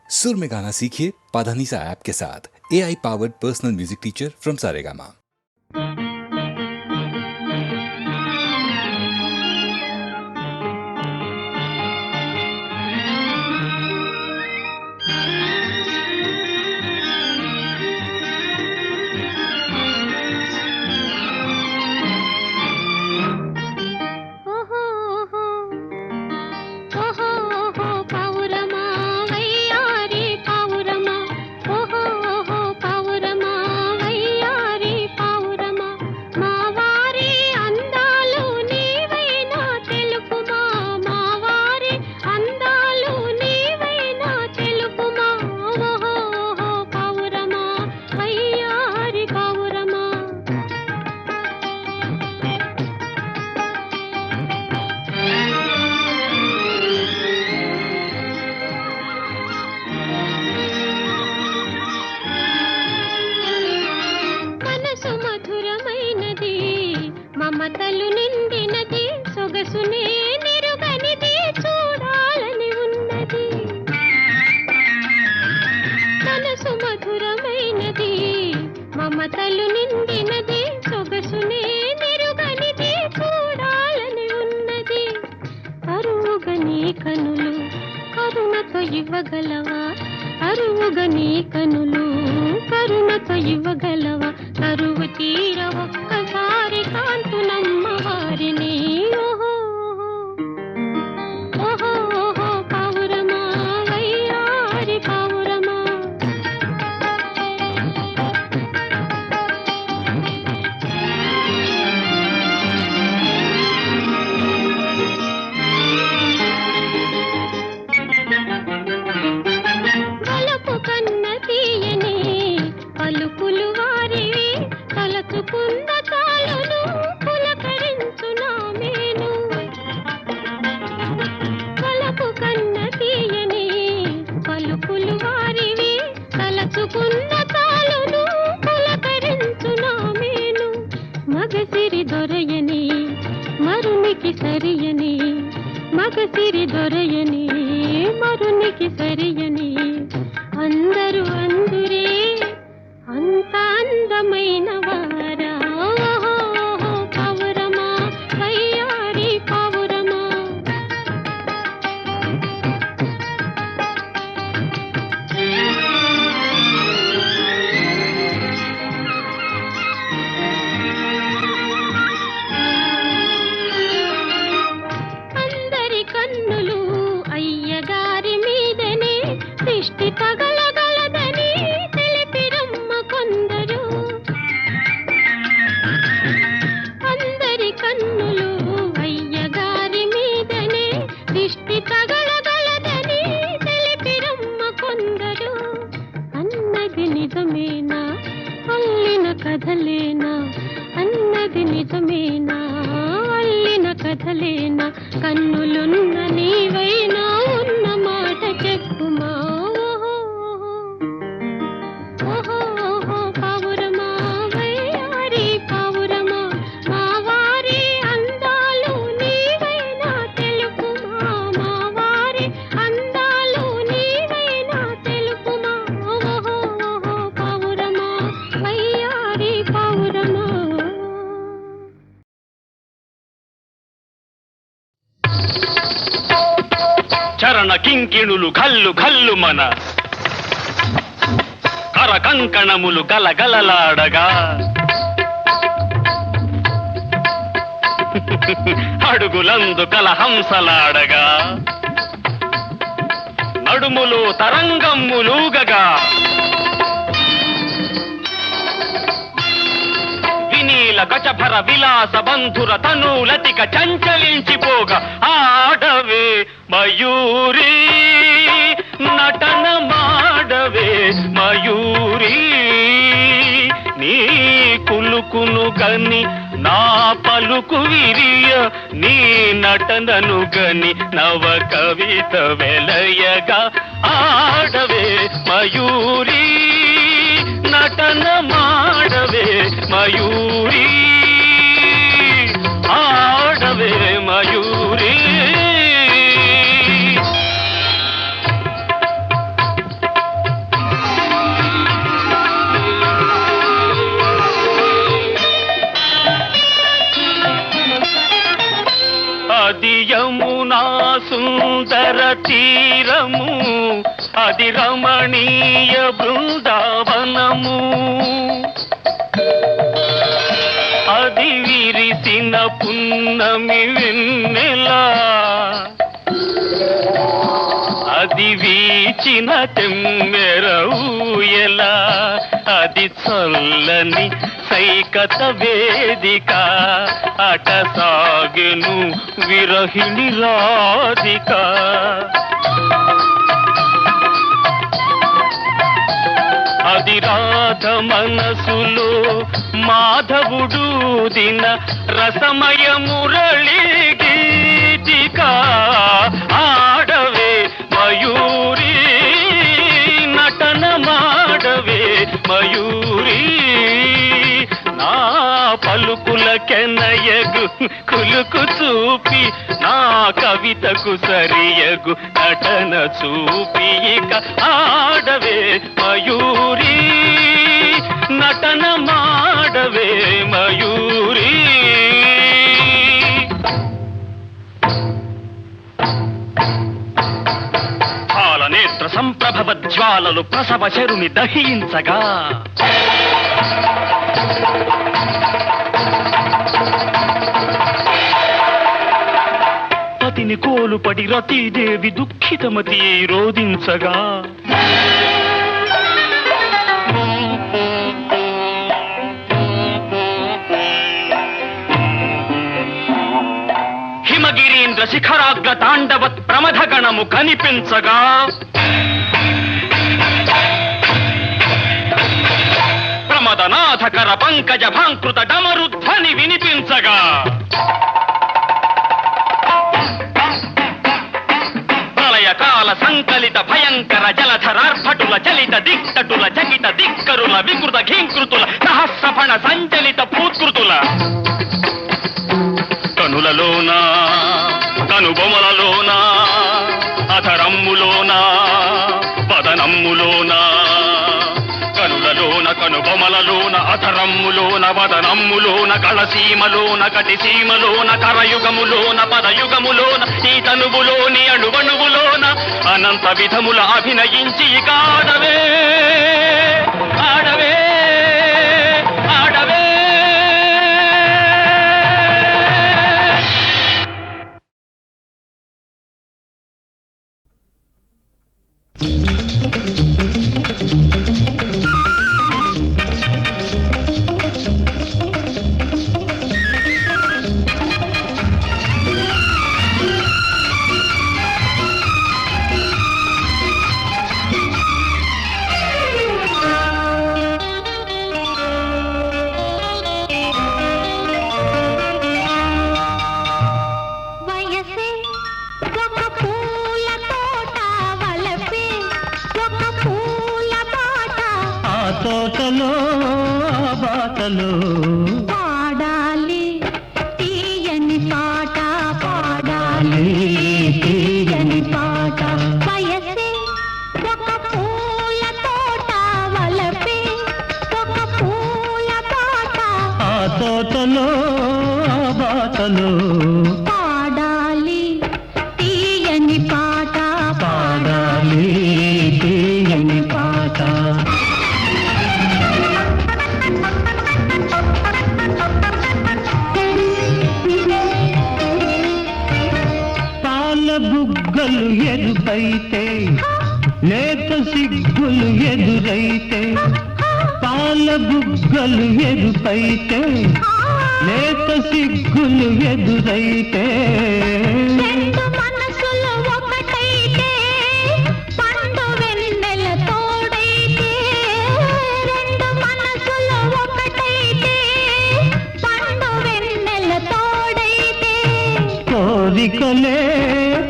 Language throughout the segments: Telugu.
सुर में गाना सीखिए पाधानीसा ऐप के साथ। AI powered personal music teacher from Saregama. మమతలు నిండినది సొగసునే నిరుగనిది చూడాలని ఉన్నది మనసు మధురమైనది మమతలు నిండినది సొగసునే నిరుగనిది చూడాలని ఉన్నది అరువుగని కనులు కరుణతో ఇవ్వగలవా అరువుగని కనులు కరుణతో ఇవ్వగలవా కరువు తీర ఒక్కసారి కాంతునమ్మ వారిని ఓహో ఓహో ఓహో పావురమా వయ్యారి పావురమా వలపు కన్న తీయని పలుకులు వారివి తలచుకున్న తాళును పులకరించునా మేను వలపు కన్న తీయని పలుకులు వారివి తలచుకున్న తాళును పులకరించునా మేను మగసిరి దొరయని మరునికి సరియని మగసిరి దొరయని మరునికి సరియని అందరూ అందురే అంత అందమైన వారా ఓహో పావురమా వయ్యారి పావురమా అందరి కన్నులు అయ్యగారి మీదనే దృష్టి తగలగలదని తెలిపిరమ్మ కొందరు అందరి కన్నులు అయ్యగారి మీదనే దృష్టి తగలగలదని తెలిపిరమ్మ కొందరు అన్నది నిజమేనా అల్లిన కథలేనా అన్నది నిజమేనా అల్లిన కథలేనా కన్నులున్న నీవైనా ఉన్న మాట చెప్పుమా ఓహో ఓహో ఓహో పావురమా వయ్యారి పావురమా మా వారి అందాలు నీవైనా తెలుపుమా మా వారి అందాలు నీవైనా తెలుపుమా ఓహో ఓహో పావురమా వయ్యారి పావురమా చరణ కింకిణులు గల్లు గల్లు మన కర కంకణములు గలగలలాడగా అడుగులందు కలహంసలాడగా నడుములు తరంగమ్ములూగగా వినీల గజభర విలాస బంధుర తనూలతిక చంచలించిపోగా ఆడవే మయూరి నటన మాడవే మయూరి నీ కులుకును గని నా పలుకు విరియ నీ నటనను గని నవ కవిత వెలయగా ఆడవే మయూరి నటన మాడవే మయూరి ఆడవే మయూరి సుందర తీరము అది రమణీయ బృందావనము అది విరిసిన పున్నమి వెన్నెలా అది వీచిన తెమ్మెర ఊయలా అది చల్లని సైకత వేదిక అట సాగెను విరహిణి రాధిక అది రాధ మనసులో మాధవుడు దిన రసమయ మురళి గీతిక ఆడవే మయూరి నటన మాడవే మయూరి నా పలుకుల కెనయగు కులుకు చూపి నా కవితకు సరియగు నటన చూపి ఇక ఆడవే మయూరి నటన మాడవే మయూరి పాలనేత్ర సంప్రభవ జ్వాలలు ప్రసవ శరుని దహించగా పతిని కోలుపడి రతీదేవి దుఃఖితమతి రోధించగా హిమగిరీంద్ర శిఖరాగ్ర తాండవత్ ప్రమథగణము కనిపించగా ప్రమదనాథకర పంకజ భాంకృత డమరుధ్వని వినిపించగా ప్రళయకాల సంకలిత భయంకర జలధరార్భటుల చలిత దిక్కటుల చకిత దిక్కరుల వికృత ఘీంకృతుల సహస్రఫణ సంచలిత పూత్కృతుల కనులలోన కనుబొమలలోన అధరమ్ములోన వదనమ్ములోన కనులలోన కనుబొమలలోన అధరమ్ములోన వదనమ్ములోన కళసీమలోన కటిసీమలోన కరయుగములోన పదయుగములోన ఈ తనువులోని అణువణువులోన అనంత విధముల అభినయించి ఇక ఆడవే ఆడవే ఆడవే తోటలో బాటలో పాడాలి తీయని పాట పాడాలి తీయని పాట వయసే ఒక పూల తోట వలపే ఒక పూల పాట ఆ తోటలో బాటలో పాడాలి తీయని పాట పాడాలి తీయని పాట బుగ్గలు ఎరుపైతే లేత సిగ్గులు ఎదురైతే పాల బుగ్గలు ఎరుపైతే లేత సిగ్గులు ఎదురైతే రెండు మనసులు ఒకటైతే పండు వెన్నెల తోడైతే రెండు మనసులు ఒకటైతే పండు వెన్నెల తోడైతే కోరికలే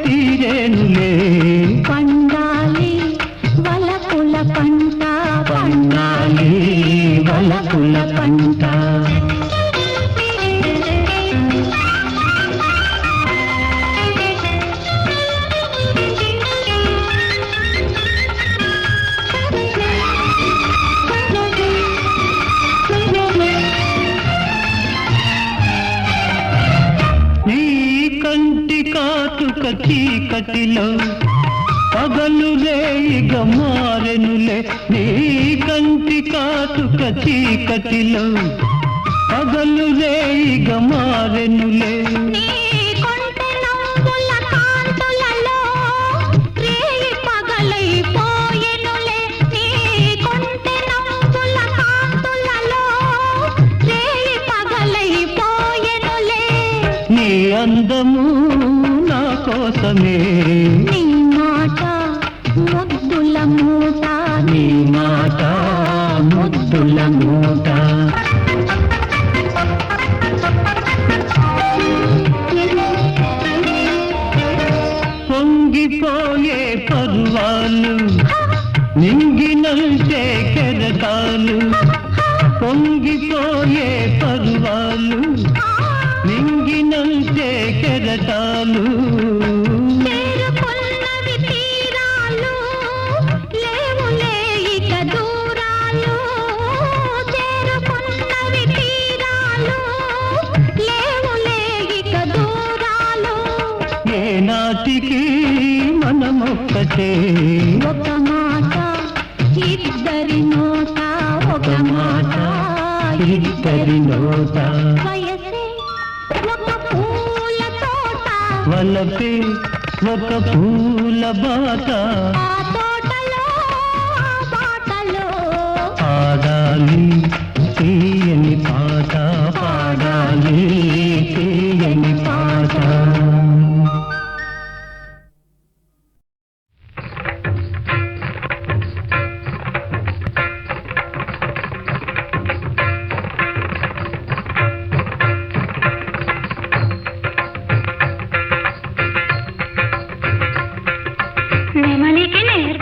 తీరేనులే పండాలి వలపుల పంట పండాలి వలపుల పంట చీకటిలో పగలు రేయిగ మారెనులే నీ కంటి కాటుక చీకటిలో పగలు రేయిగ మారెనులే నీ కొంటె నవ్వుల కాంతులలో రేయి పగలైపోయెనులే నీ కొంటె నవ్వుల కాంతులలో రేయి పగలైపోయెనులే నీ అందము నా కోసమే నీ మాట ముద్దుల మూట నీ మాట ముద్దుల మూట పొంగిపోయే పర్వాలు నింగినంటే కెరటాలు పొంగిపోయే పర్వాలు నింగినంటే కెరటాలు చేరుకున్నవి తీరాలు లేవులే ఇక దూరాలు చేరుకున్నవి తీరాలు లేవులే ఇక దూరాలు ఏనాటికి మనమొక్కటే ఒక మాట ఇద్దరి నోట ఒక మాట ఇద్దరి నోట వయసే ఒక పూల తోట వలపే ఒక పూల బాట ఆ తోటలో ఆ బాటలో పాడాలి తీయని పాట పాడాలి తీయని పాట నెమలికి నేర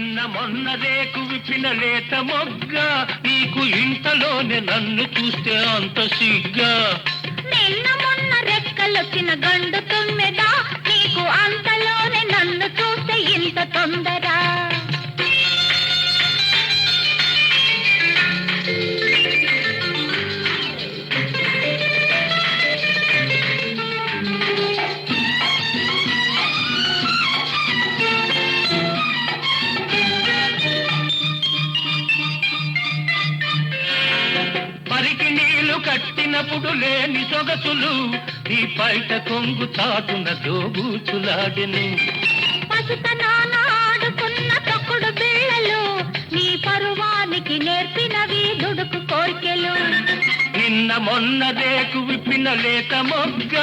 నిన్న మొన్న రేకు విప్పిన లేత మొగ్గ నీకు ఇంతలోనే నన్ను చూస్తే అంత సిగ్గా. నిన్న మొన్న రెక్కలొచ్చిన గండు తుమ్మెద నీకు అంతలోనే నన్ను చూస్తే ఇంత తొందర. పరికి నీళ్లు కట్టినప్పుడు లేని సొగసులు నీ బయట కొంగు చాటున దోబూచులాడెను. పసుతనాన ఆడుకున్న తొక్కుడు బిళ్ళలు నీ పరువానికి నేర్పినవి దుడుకు కోర్కెలు. నిన్న మొన్న రేకు విప్పిన లేత మొగ్గ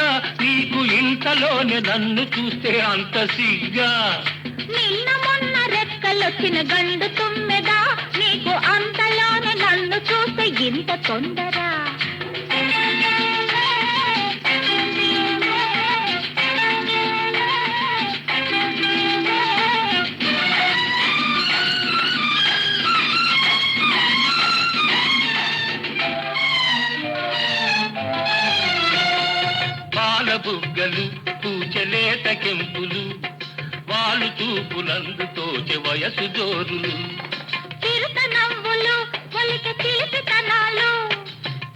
నీకు ఇంతలోనే నన్ను చూస్తే అంత సిగ్గా. నిన్న మొన్న రెక్కలొచ్చిన గండు తుమ్మెద నీకు అంతలోనే నన్ను చూస్తే ఇంత తొందర. పాల బుగ్గలు పూచలేత కెంపులు వాలు చూపులందు తోచె వయసు జోరులు. చిరుత నవ్వులు ఒలిక తీపితనాలు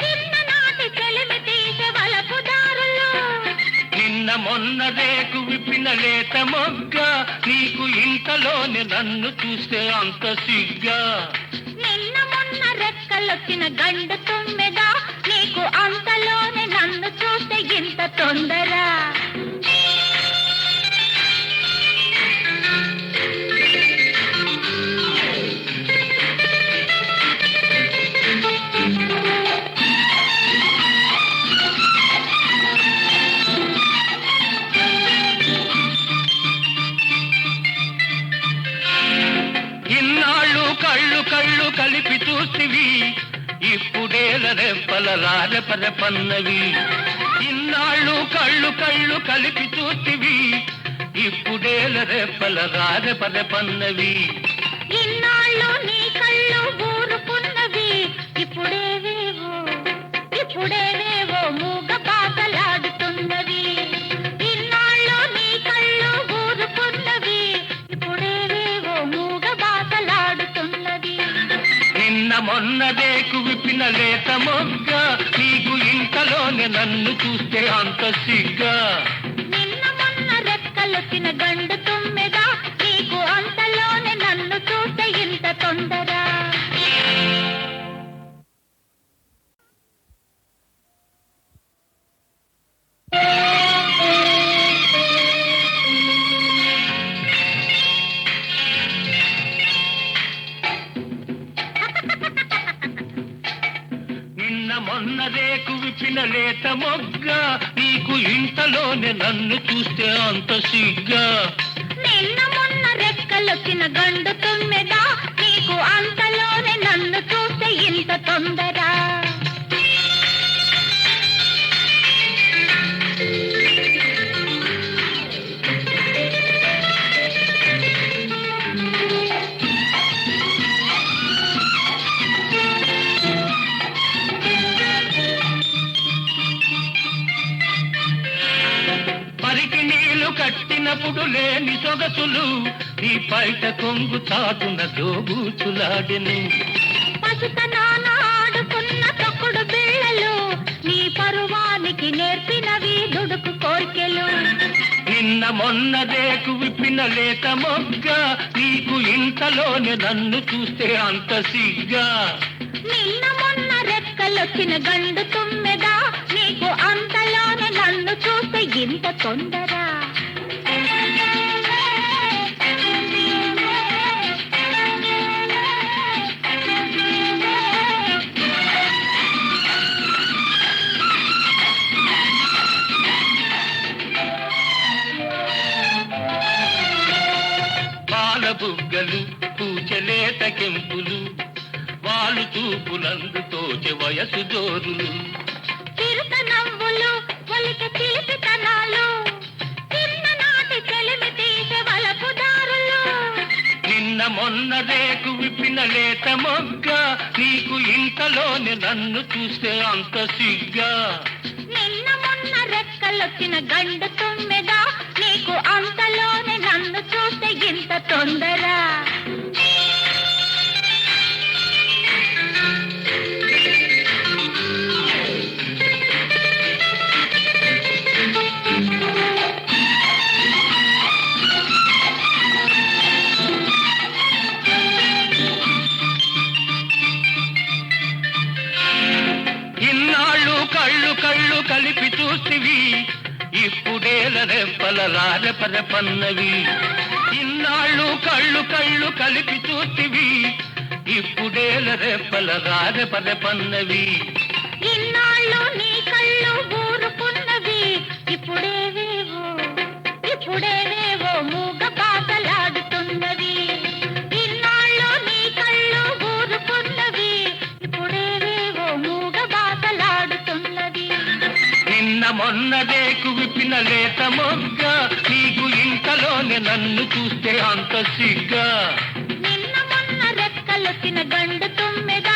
చిన్ననాటి చెలిమి తీసే వలపు దారులు. నిన్న మొన్న రేకు విప్పిన లేత మొగ్గ నీకు ఇంతలోనే నన్ను చూస్తే అంత సిగ్గా. నిన్న మొన్న రెక్కలొచ్చిన గండు తుమ్మెద నీకు అంతలోనే నన్ను చూస్తే ఇంత తొందర. ఇన్నాళ్ళు కళ్ళు కళ్ళు కలిపి చూసివి ఇప్పుడేల రెప్పల రారెపరెపన్నవి. ఇన్నాళ్ళు కళ్ళు కళ్ళు కలిపి చూసివి ఇప్పుడేల రెప్పల రారెపరెపన్నవి. ఇన్నాళ్ళు నీ కళ్ళు ఊరుకున్నవి ఇప్పుడేవేవో మూగ బాధలాడుతున్నవి. ఇన్నాళ్ళు నీ కళ్ళు ఊరుకున్నవి ఇప్పుడేవేవో మూగ బాధలాడుతున్నవి. నిన్న మొన్న రేకు విప్పిన లేత మొగ్గ నీకు ఇంతలోనే నన్ను చూస్తే అంత సిగ్గా. నిన్న మొన్న రెక్కలొచ్చిన గండు తుమ్మెద నీకు అంతలోనే నన్ను చూస్తే ఇంత తొందర. నిన్న మొన్న రేకు విప్పిన లేత మొగ్గ నీకు ఇంతలోనే నన్ను చూస్తే అంత సిగ్గా. నిన్న మొన్న రెక్కలొచ్చిన గండు తుమ్మెద నీకు అంతలోనే నన్ను చూస్తే ఇంత తొందర. పరికి నీళ్లు కట్టినప్పుడు లేని సొగసులు నీ బయట కొంగు చాటున దోబూచులాడెను. పసుతనాన ఆడుకున్న తొక్కుడు బిళ్ళలు నీ పరువానికి నేర్పినవి దుడుకు కోర్కెలు. నిన్న మొన్న రేకు విప్పిన లేత మొగ్గ నీకు ఇంతలోనే నన్ను చూస్తే అంత సిగ్గా. నిన్న మొన్న రెక్కలొచ్చిన గండు తుమ్మెద నీకు అంతలోనే నన్ను చూస్తే ఇంత తొందర. పాల బుగ్గలు పూచలేత కెంపులు వాలు చూపులందు తోచె వయసు జోరులు. చిరుత నవ్వులు ఒలిక తీపితనాలు చిన్ననాటి చెలిమి తీసే వలపు దారులు. నిన్న నిన్న మొన్న రేకు విప్పిన లేత మొగ్గ నీకు ఇంతలోనే నన్ను చూస్తే అంత సిగ్గా నిన్న మొన్న రెక్కలొచ్చిన గండు తుమ్మెద నీకు అంతలోనే నన్ను చూస్తే ఇంత తొందర ఇన్నాళ్ళు కళ్ళు కళ్ళు కలిపి చూసివి ఇప్పుడేల రెప్పల రారెపరెపన్నవి ఇన్నాళ్ళు కళ్ళు కళ్ళు కలిపి చూసివి ఇప్పుడేల రెప్పల రారెపరెపన్నవి ఇన్నాళ్ళు నీ కళ్ళు ఊరుకున్నవి ఇప్పుడేవేవో మూగ పాటలాడుతున్నవి ఇన్నాళ్ళు నీ కళ్ళు ఊరుకున్నవి ఇప్పుడేవేవో మూగ పాటలాడుతున్నవి నిన్న మొన్న రేకు విప్పిన లేత మొగ్గ నీకు ఇంతలోనే నన్ను చూస్తే అంత సిగ్గా నిన్న మొన్న రెక్కలొచ్చిన గండు తుమ్మెద